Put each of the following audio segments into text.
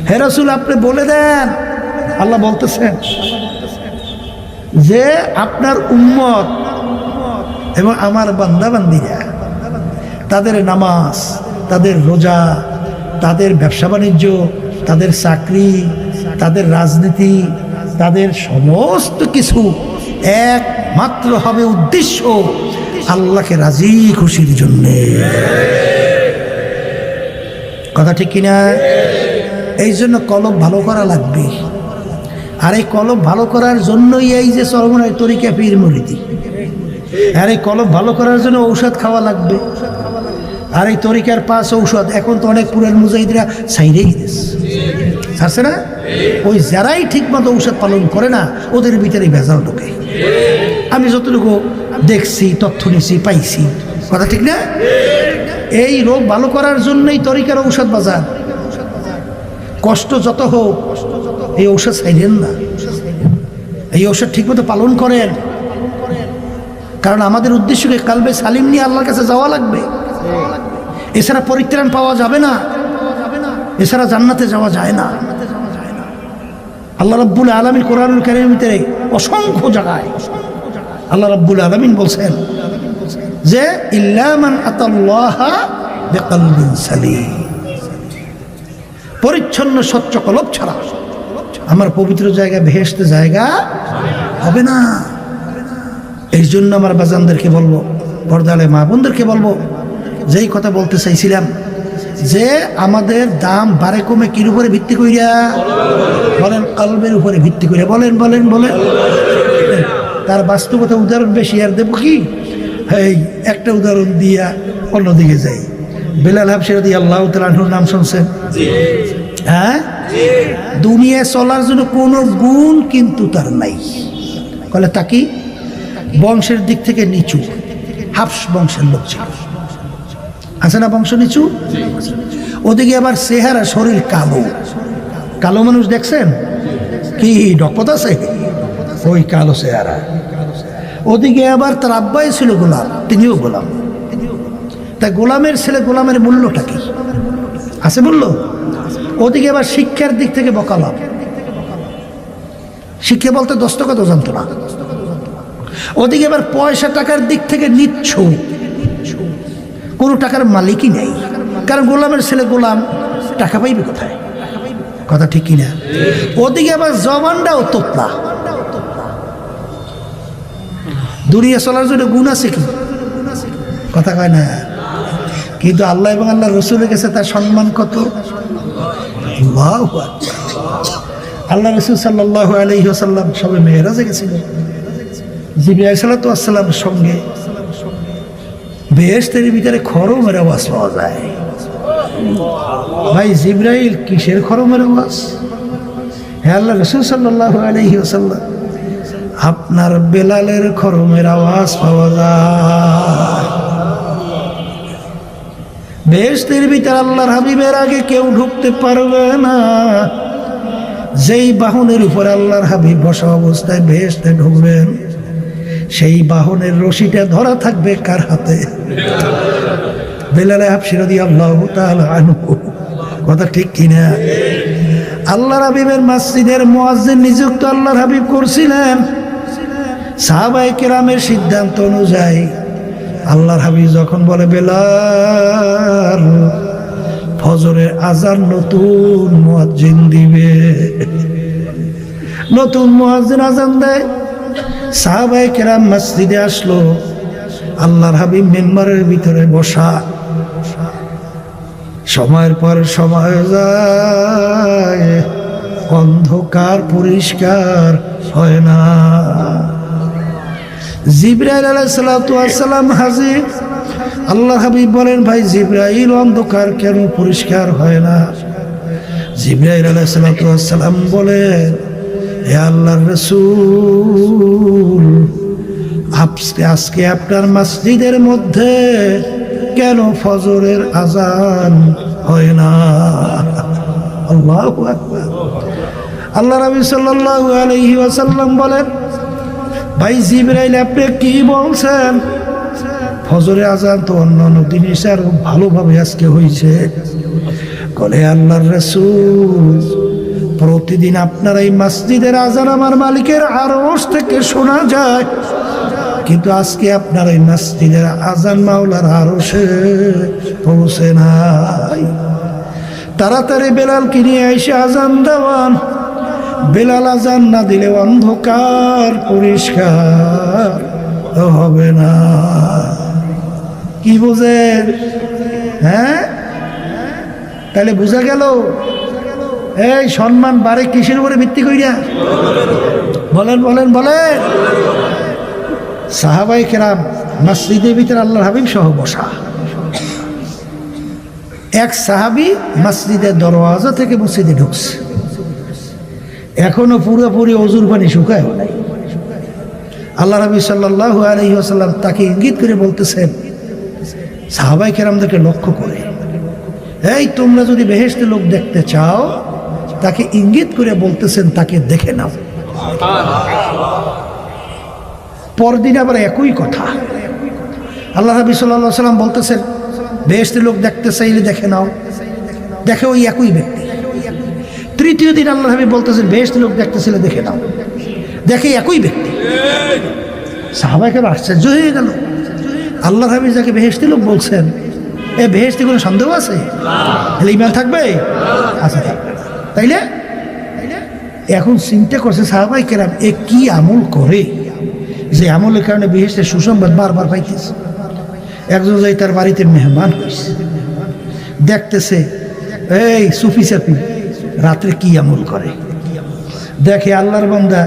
হে রাসূল আপনি বলে দেন, আল্লাহ বলতেছেন যে আপনার উম্মত এবং আমার বান্দা বান্দিরা তাদের নামাজ, তাদের রোজা, তাদের ব্যবসা বাণিজ্য, তাদের চাকরি, তাদের রাজনীতি, তাদের সমস্ত কিছু একমাত্র হবে উদ্দেশ্য আল্লাহকে রাজি খুশির জন্যে। কথা ঠিক কিনা? এই জন্য কলব ভালো করা লাগবে। আর এই কলব ভালো করার জন্যই এই যে চরমনাই তরিকা পীর মুরিদি, আর এই কলব ভালো করার জন্য ঔষধ খাওয়া লাগবে। আর এই তরিকার পাশ ঔষধ এখন তো অনেক পুরান মুজাহিদরা ছাইরেই দিয়েছে, ছাড়ছে না? ওই যারাই ঠিকমতো ঔষধ পালন করে না ওদের ভিতরে ভেজাল ঢোকে। আমি যতটুকু দেখছি, তথ্য নিছি, পাইছি, কথা ঠিক না? এই রোগ ভালো করার জন্যই তরিকার ঔষধ বাজার। কষ্ট যত হোক এই ঔষধ ছাইরেন না, এই ঔষধ ঠিকমতো পালন করেন। কারণ আমাদের উদ্দেশ্যকে কালবে সালিম নিয়ে আল্লাহর কাছে যাওয়া লাগবে। এছাড়া পরিত্রাণ পাওয়া যাবে না, এছাড়া জান্নাতে যাওয়া যায় না। আল্লাহ রাব্বুল আলামিন কোরআনুল কারীমের ভিতরে অসংখ্য জায়গায় আল্লাহ রাব্বুল আলামিন বলছেন যে ইল্লা মান আতাল্লাহা বিকলবিন সালিম, পরিচ্ছন্ন স্বচ্ছ কলব ছাড়া আমার পবিত্র জায়গা, বেহেশতে জায়গা হবে না। এই জন্য আমার বাজানদেরকে বলবো, পর্দালে মা বোনদেরকে বলবো, যেই কথা বলতে চাইছিলাম যে আমাদের দাম বাড়ে কমে কির উপরে ভিত্তি কইরা? বলেন, কলবের উপরে ভিত্তি কইরা। বলেন বলেন বলেন। তার বাস্তবতা উদাহরণ বেশি, আর দেবো কি? এই একটা উদাহরণ দিয়া অন্যদিকে যাই। বেলাল হাবশী রাদিয়াল্লাহু তাআলা আনহুর নাম শুনছেন? হ্যাঁ, দুনিয়া চলার জন্য কোনো গুণ কিন্তু তার নাই। বলে তা কি? বংশের দিক থেকে নিচু, হাবশ বংশের লোক ছিল, আছে না বংশ নিচু? ওদিকে আবার চেহারা, শরীর কালো। কালো মানুষ দেখছেন কি ডকপত আছে? ওই কালো চেহারা। ওদিকে আবার তার আব্বাই ছিল গোলাম, তিনিও গোলাম। তাই গোলামের ছেলে, গোলামের মূল্যটা কি আছে বলল? ওদিকে আবার শিক্ষার দিক থেকে বকালাম। শিক্ষা বলতে 10 টাকা তো জানতো না। ওদিকে আবার পয়সা টাকার দিক থেকে নিচ্ছ, কোনো টাকার মালিকই নেই। কারণ গোলামের ছেলে গোলাম, টাকা পাইবে কোথায়? কথা ঠিক কিনা? ওদিকে আবার জবানটাও তোতলা। দুনিয়া চলার জন্য গুণ আছে কি? কথা কয় না। কিন্তু আল্লাহ এবং আল্লাহ রসুলের কাছে তার সম্মান কত! আল্লাহু আকবার। আল্লাহ রসুল সাল্লাল্লাহু আলাইহি ওয়াসাল্লাম সবে মেরাজে গেছিলেন জিবরাইল আলাইহিস সালাতু ওয়াস সালামের সঙ্গে। বেহেশতের ভিতরে খরমের আওয়াজ পাওয়া যায়। ভাই জিবরাইল কিসের খরমের আওয়াজ? হে আল্লাহ রসুল সাল্লাল্লাহু আলাইহি ওয়াসাল্লাম, আপনার বেলালের খরমের আওয়াজ পাওয়া যায়। বেহেশতের ভিতরে আল্লাহর হাবিবের আগে কেউ ঢুকতে পারবে না। যেই বাহনের উপরে আল্লাহর হাবিব বসা অবস্থায় বেহেশতে ঢুকবেন, সেই বাহনের রশিটা ধরা থাকবে কার হাতে? বেলাল হাবশী রাদিয়াল্লাহু তাআলা আনহু। কথা ঠিক কিনা? আল্লাহর হাবিবের মসজিদের মুয়াজ্জিন নিযুক্ত আল্লাহর হাবিব করছিলেন। সাহাবায়ে কেরামের সিদ্ধান্ত অনুযায়ী আল্লাহর হাবিব যখন বলে বেলাল ফজরের আজান নতুন মুয়াজ্জিন দিবে, নতুন মুয়াজ্জিন আজান দেয়, সাহাবায়ে কেরাম মসজিদে আসলো। আল্লাহর হাবিব মিম্বরের ভিতরে বসা। সময়ের পর সময় যায়, অন্ধকার পরিষ্কার হয় না। জিবরাইল আলাইহিস সালাতু ওয়াস সালাম হাজির। আল্লাহর হাবিব বলেন, ভাই জিবরাইল, অন্ধকার কেন পরিষ্কার হয় না? জিবরাইল আলাইহিস সালাতু ওয়াস সালাম বলেন, হে আল্লাহর রাসূল, আজকে আপনার মসজিদের মধ্যে কেন ফজরের আজান হয় না? আল্লাহু আকবার। আল্লাহ নবী সাল্লাল্লাহু আলাইহি ওয়াসাল্লাম বলেন, ভাই জিবরাইল, আপনি কি বলছেন? ফজরের আজান তো অন্যান্য দিনে আরো ভালোভাবে আজকে হয়েছে। বলে আল্লাহর রাসূল, প্রতিদিন আপনার এই মসজিদের আযান আমার মালিকের আরশ থেকে শোনা যায়, কিন্তু আজকে আপনার এই মসজিদের আযান মাওলার আরশে পৌঁছে নাই। তাড়াতাড়ি বেলালকে নিয়ে এসে আযান দেওয়ান। বেলাল আযান না দিলে অন্ধকার পরিষ্কার হবে না। কি বোঝেন? হ্যাঁ, তাহলে বোঝা গেল এই সম্মান বাড়ে কিসের উপরে ভিত্তি কইরা? বলেন বলেন বলেন। সাহাবায়ে কেরাম মসজিদের ভিতরে আল্লাহর হাবিব সহ বসা। এক সাহাবী মসজিদের দরওয়াজা থেকে মসজিদে ঢুকছে, এখনো পুরোপুরি ওযুর পানি শুকায় নাই। আল্লাহ নবী সাল্লাল্লাহু আলাইহি ওয়াসাল্লাম তাকে ইঙ্গিত করে বলতেছেন সাহাবায়ে কেরামদেরকে লক্ষ্য করে, এই তোমরা যদি বেহেশতে লোক দেখতে চাও, তাকে ইঙ্গিত করে বলতেছেন তাকে দেখে নাও। পরদিন আবার একই কথা আল্লাহ নবী সাল্লাল্লাহু আলাইহি ওয়াসাল্লাম বলতেছেন, বেহেশতে লোক দেখতে চাইলে দেখে নাও। দেখে ওই একই ব্যক্তি। তৃতীয় দিন আল্লাহ নবী বলতেছেন, বেহেশতে লোক দেখতে চাইলে দেখে নাও। দেখে একই ব্যক্তি। সাহাবায়ে কেরাম আশ্চর্য হয়ে গেল, আল্লাহ নবী যাকে বেহেশতে লোক বলছেন, এ বেহেশতে কোনো সন্দেহ আছে? তাহলে ঈমান থাকবে? আচ্ছা থাকবে। তাইলে এখন চিন্তা করছে সাহাবায়ে কেরাম, এ কি আমল করে যে আমলের কারণে বেহেশতের সুসংবাদ বারবার পাইতেছে। একজন যাই তার বাড়িতে মেহমান হয়েছে, দেখতেছে এই সুফি সাফি রাত্রে কি আমল করে। দেখে আল্লাহর বান্দা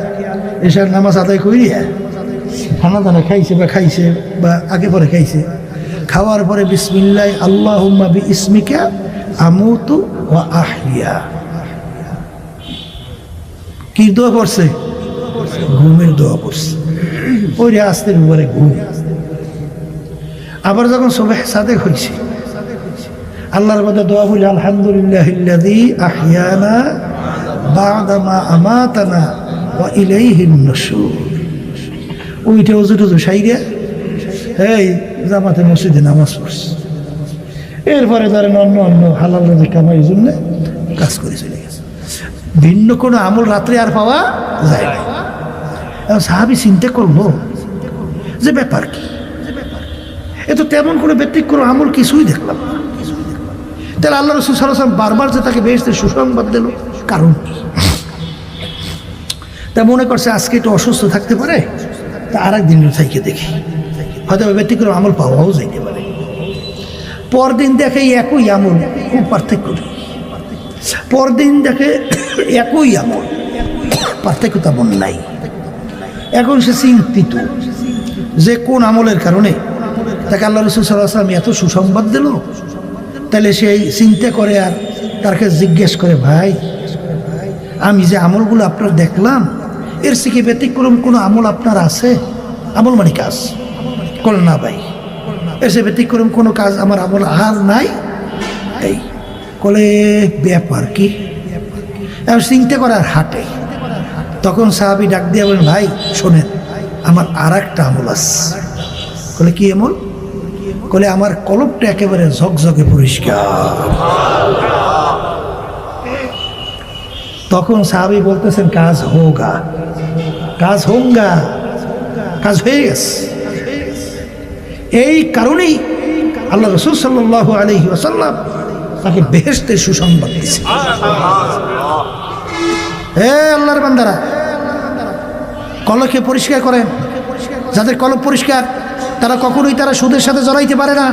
এশার নামাজ আদায় করিয়া খানা দানা খাইছে বা আগে পরে খাইছে, খাওয়ার পরে বিসমিল্লাহ আল্লাহুম্মা বিইসমিকা আমুতু ওয়া আহইয়া, কি দোয়া করছে? ঘুমের দোয়া করছে। ওই আস্তের উপরে ঘুম। আবার যখন সুবহ সাদেক হয়েছে, আল্লাহর মধ্যে দোয়া বলি, আলহামদুলিল্লাহিল্লাযী আহইয়ানা বা'দা মা আমাতানা ওয়া ইলাইহিন নুশুর। ওইটা ওযু টুযু সাইরা এই জামাতে মসজিদে নামাজ পড়ছে। এরপরে ধরেন অন্য হালাল রুজি কামাইয়ের জন্য কাজ করে চলে গেছে। ভিন্ন কোনো আমল রাত্রে আর পাওয়া যায় না। এখন সাহাবী চিন্তা করলো যে ব্যাপার কি, এ তো তেমন কোনো ব্যতিক্রম আমল কিছুই দেখলাম না। তাহলে আল্লাহ রাসূল সাল্লাল্লাহু আলাইহি ওয়াসাল্লাম বারবার যে তাকে বেহেশতের সুসংবাদ দিল, কারণ কি? তা মনে করছে আজকে একটু অসুস্থ থাকতে পারে, তা আর একদিন থেকে দেখি, হয়তো ব্যতিক্রম আমল পাওয়াও যাইতে পারে। পরদিন দেখে একই আমল, খুব পার্থক্য নেই। পরদিন দেখে একই আমল, পার্থক্য তেমন নাই। এখন সে চিন্তিত যে কোন আমলের কারণে তাকে আল্লাহ রাসূল সাল্লাল্লাহু আলাইহি ওয়াসাল্লাম এত সুসংবাদ দিল। তাহলে সেই চিন্তা করে আর তার কাছে জিজ্ঞেস করে, ভাই আমি যে আমলগুলো আপনার দেখলাম, এর থেকে ব্যতিক্রম কোনো আমল আপনার আছে? আমল মানে কাজ। করেন না ভাই, এর সে ব্যতিক্রম কোনো কাজ আমার আমল আর নাই। এই কলে ব্যাপার কি? এবার চিন্তা করার হাটে তখন সাহাবী ডাক দিয়ে বলেন, ভাই শোনেন, আমার আর একটা আমল আছে। বলে কি আমল? বলে আমার কলবটা একেবারে ঝকঝকে পরিষ্কার। তখন সাহাবী বলতেছেন, কাজ হোগা, কাজ হোঙ্গা, কাজ হয়ে গেছে। এই কারণেই আল্লাহ রাসূল সাল্লাল্লাহু আলাইহি ওয়াসাল্লাম তাকে বেহেশতের সুসংবাদ দিয়েছেন। হে আল্লাহর বান্দারা, কলবকে পরিষ্কার করেন। যাদের কলব পরিষ্কার তারা কখনোই সুদের সাথে জড়াইতে পারে না,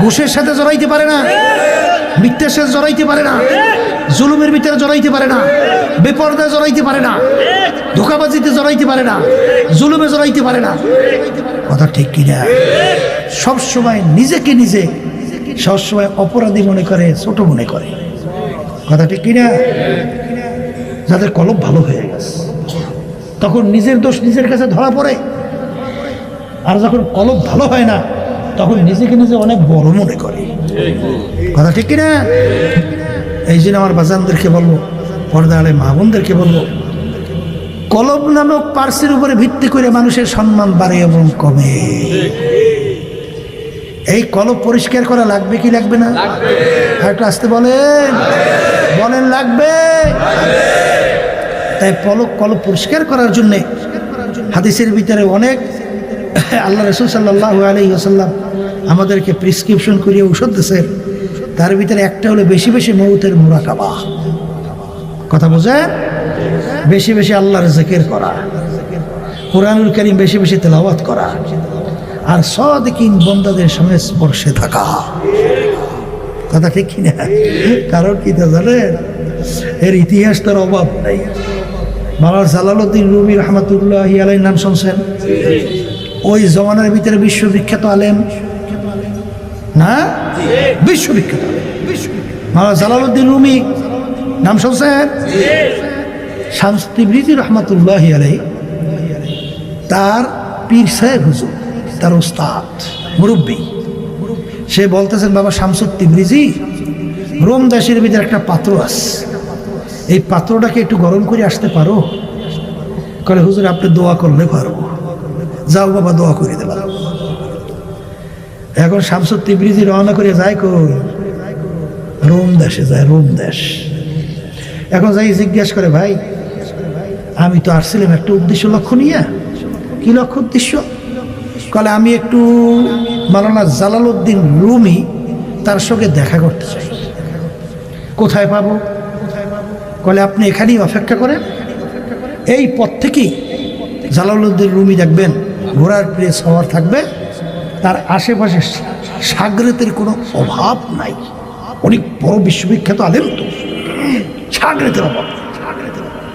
ঘুষের সাথে জড়াইতে পারে না, মিথ্যার সাথে জড়াইতে পারে না, জুলুমের ভিতরে জড়াইতে পারে না, বেপরদায় জড়াইতে পারে না, ধোঁকাবাজিতে জড়াইতে পারে না, জুলুমে জড়াইতে পারে না। কথা ঠিক কিনা? সবসময় নিজেকে নিজে সবসময় অপরাধী মনে করে, ছোট মনে করে। কথা ঠিক কিনা? যাদের কলব ভালো হয়ে গেছে তখন নিজের দোষ নিজের কাছে ধরা পড়ে, আর যখন কলব ভালো হয় না তখন নিজেকে নিজে অনেক বড় মনে করে। কথা ঠিক কিনা? এই জন্য আমার বাজানদেরকে বলবো, পর্দা আলে মা বোনদেরকে বলবো, কলব নামক পার্সের উপরে ভিত্তি করে মানুষের সম্মান বাড়ে এবং কমে। এই কলব পরিষ্কার করা লাগবে কি লাগবে না? একটু আসতে বলেন, বলেন লাগবে। তাই কলব পরিষ্কার করার জন্য হাদিসের ভিতরে অনেক আল্লাহ রাসূল সাল্লাল্লাহু আলাইহি ওয়াসাল্লাম আমাদেরকে প্রেসক্রিপশন করিয়ে ঔষধ দিয়েছেন। তার ভিতরে একটা হলো বেশি বেশি মউতের মুরাকাবা। কথা বোঝেন? বেশি বেশি আল্লাহর জিকির করা, কুরআনুল কারীম বেশি বেশি তেলাওয়াত করা, আর সাদিকিন বান্দাদের সঙ্গে স্পর্শে থাকা। কথা ঠিক কিনা? কারণ কি তা জানেন, এর ইতিহাস তার অভাব নাই। মাওলানা জালালউদ্দিন রুমি রহমাতুল্লাহি আলাইহির নাম শুনছেন? ওই জমানার ভিতরে বিশ্ববিখ্যাত আলেম না, বিশ্ববিখ্যাত মাওলানা জালালউদ্দিন রুমি নাম শুনছেন? শামস তিবরিজি রহমাতুল্লাহি আলাইহি তার পীর সাহেব হুজুর, তার ওস্তাদ মুরব্বী, সে বলতেছেন, বাবা শামসুত তিবরিজি, রোম দেশের ভিতরে একটা পাত্র আছে, এই পাত্রটাকে একটু গরম করে আসতে পারো? কলে, হুজুর আপনি দোয়া করলে পারবো। যাও বাবা, দোয়া করে দেবা। এখন শামসুত তিবরিজি রওনা করে যায় কই? রোম দেশে যায়, রোম দেশ। এখন যাই জিজ্ঞাসা করে, ভাই আমি তো আসছিলাম একটা উদ্দেশ্য লক্ষ্য নিয়ে। কি লক্ষ্য উদ্দেশ্য? কলে, আমি একটু মাওলানা জালালউদ্দিন রুমি তার সঙ্গে দেখা করতে চাই। কোথায় পাবো? কলে, আপনি এখানেই অপেক্ষা করেন, এই পথ থেকেই জালালউদ্দিন রুমি দেখবেন ঘোড়ার পিঠে সওয়ার থাকবে, তার আশেপাশে সাগরেতের কোনো অভাব নাই। অনেক বড় বিশ্ববিখ্যাত আলেম তো, সাগরেতের অভাব।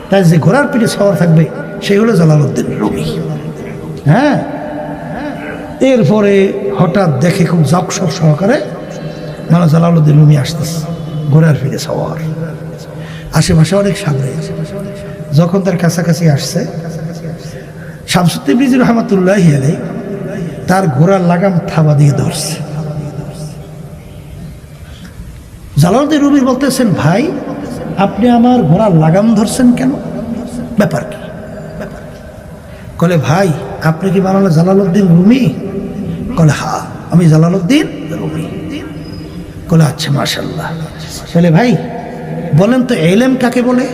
তাই যে ঘোড়ার পিঠে সওয়ার থাকবে সেই হলো জালালউদ্দিন রুমি। হ্যাঁ, এরপরে হঠাৎ দেখে খুব জকসক সহকারে মাওলানা জালালউদ্দিন রুমি আসতেছে, ঘোড়ার পিঠে সওয়ার, আশেপাশে অনেক সাগরে। যখন তার কাছাকাছি আসছে, শামসুত তিবরিজি রহমাতুল্লাহি আলাইহি তার ঘোড়ার লাগাম থাবা দিয়ে ধরছে। জালালউদ্দিন রুমি বলতেছেন, ভাই আপনি আমার ঘোড়ার লাগাম ধরছেন কেন? ব্যাপার কি? কলে, ভাই আপনি কি মাওলানা জালালউদ্দিন রুমি? কলে, হ্যাঁ আমি জালালউদ্দিন রুমি। কলে, আচ্ছা মাশাআল্লাহ। বলে, ভাই বলেন তো এলেম কাকে বলে?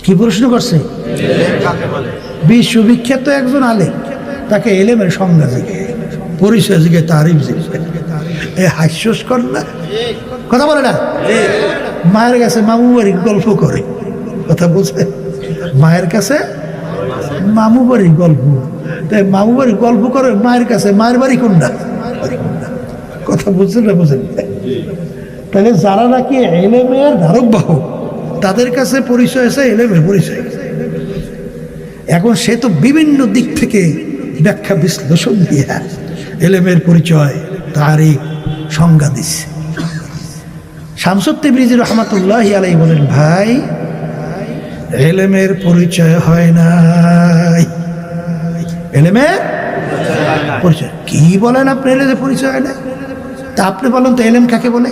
কি প্রশ্ন করছে? বিশ্ববিখ্যাত একজন আলেম, তাকে এলেমের সংজ্ঞা জিজ্ঞে, পরিচয় জিজ্ঞে, তারিফ জিজ্ঞে। এ হাস্যস্কর না? কথা বলে না? মায়ের কাছে মামু বাড়ির গল্প করে। কথা বলছে, মায়ের কাছে মামু বাড়ির গল্প। তাই মামু বাড়ির গল্প করে মায়ের কাছে, মায়ের বাড়ি কোনটা? কথা বুঝছেন না? বুঝেন? তাহলে যারা নাকি এলেমের ধারক বাহক, তাদের কাছে পরিচয় আছে এলেমের পরিচয়। এখন সে তো বিভিন্ন দিক থেকে ব্যাখ্যা বিশ্লেষণ দিয়ে এলেমের পরিচয়, তারিখ, সংজ্ঞা দিচ্ছে। শামসুত তিবরিজি রহমাতুল্লাহি আলাইহি বলেন, ভাই এলেমের পরিচয় হয় নাই। এলেমের পরিচয় কি বলেন আপনি? এলেমের পরিচয় হয় না? তা আপনি বলেন তো এলেম কাকে বলে?